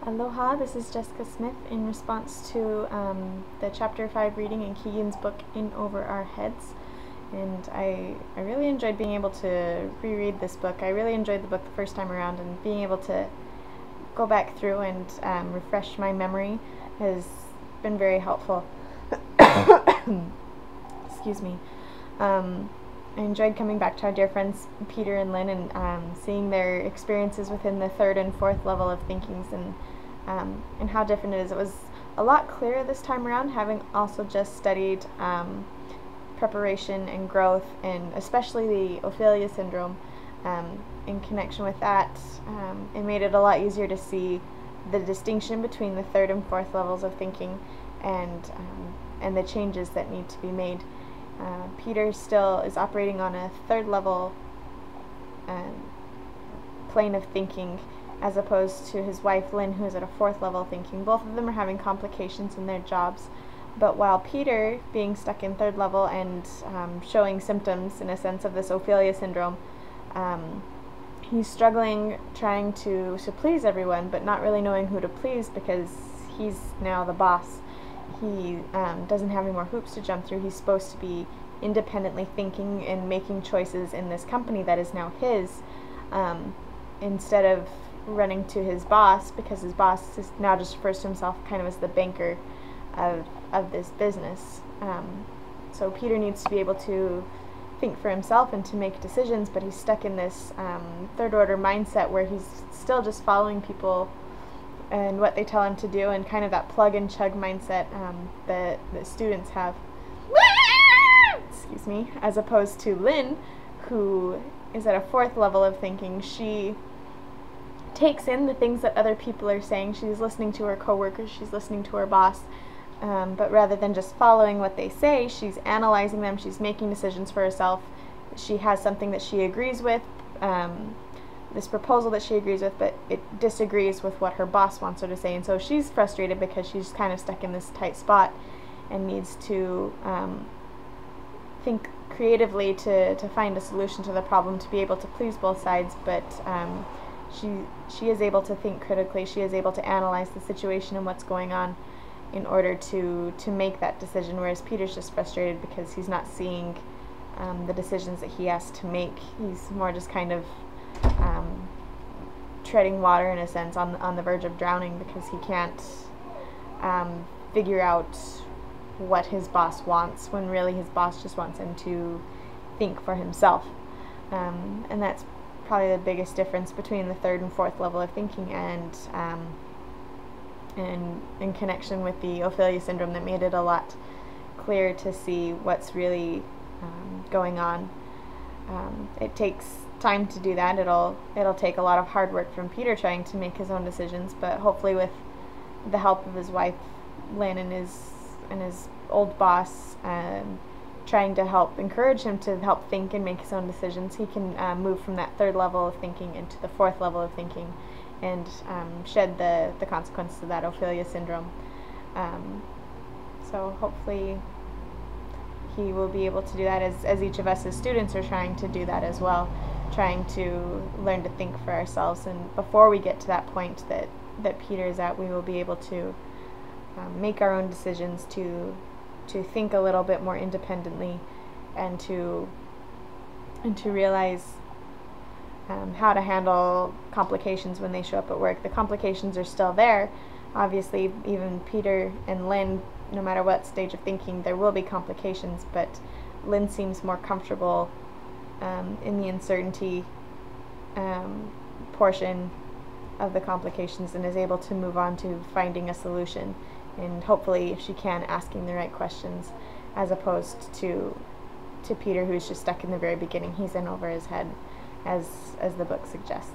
Aloha, this is Jessica Smith in response to the Chapter 5 reading in Keegan's book, In Over Our Heads. And I really enjoyed being able to reread this book. I really enjoyed the book the first time around, and being able to go back through and refresh my memory has been very helpful. Excuse me. I enjoyed coming back to our dear friends Peter and Lynn and seeing their experiences within the third and fourth level of thinkings and how different it is. It was a lot clearer this time around, having also just studied preparation and growth, and especially the Ophelia syndrome. In connection with that, it made it a lot easier to see the distinction between the third and fourth levels of thinking and the changes that need to be made. Peter still is operating on a third level plane of thinking, as opposed to his wife Lynn, who is at a fourth level thinking. Both of them are having complications in their jobs, but while Peter, being stuck in third level and showing symptoms in a sense of this Ophelia syndrome, he's struggling trying to please everyone, but not really knowing who to please because he's now the boss. He doesn't have any more hoops to jump through. He's supposed to be independently thinking and making choices in this company that is now his, instead of running to his boss, because his boss is now just refers to himself kind of as the banker of this business. So Peter needs to be able to think for himself and to make decisions, but he's stuck in this third order mindset where he's still just following people and what they tell him to do, and kind of that plug and chug mindset that students have. Excuse me. As opposed to Lynn, who is at a fourth level of thinking. She takes in the things that other people are saying. She's listening to her coworkers, she's listening to her boss, but rather than just following what they say, she's analyzing them, she's making decisions for herself. She has something that she agrees with, this proposal that she agrees with, but it disagrees with what her boss wants her to say, and so she's frustrated because she's kind of stuck in this tight spot and needs to think creatively to find a solution to the problem, to be able to please both sides. But she is able to think critically. She is able to analyze the situation and what's going on in order to make that decision, whereas Peter's just frustrated because he's not seeing the decisions that he has to make. He's more just kind of treading water in a sense, on the verge of drowning, because he can't figure out what his boss wants, when really his boss just wants him to think for himself. And that's probably the biggest difference between the third and fourth level of thinking, and in connection with the Ophelia syndrome, that made it a lot clearer to see what's really going on. It takes time to do that. It'll take a lot of hard work from Peter trying to make his own decisions, but hopefully with the help of his wife Lynn and his old boss trying to help encourage him to help think and make his own decisions, he can move from that third level of thinking into the fourth level of thinking and shed the consequences of that Ophelia syndrome. So hopefully he will be able to do that, as each of us as students are trying to do that as well, trying to learn to think for ourselves. And before we get to that point that Peter is at, we will be able to make our own decisions, to think a little bit more independently, and to realize how to handle complications when they show up at work. The complications are still there. Obviously, even Peter and Lynn, no matter what stage of thinking, there will be complications, but Lynn seems more comfortable in the uncertainty portion of the complications, and is able to move on to finding a solution, and hopefully, if she can, asking the right questions, as opposed to Peter, who's just stuck in the very beginning. He's in over his head, as the book suggests.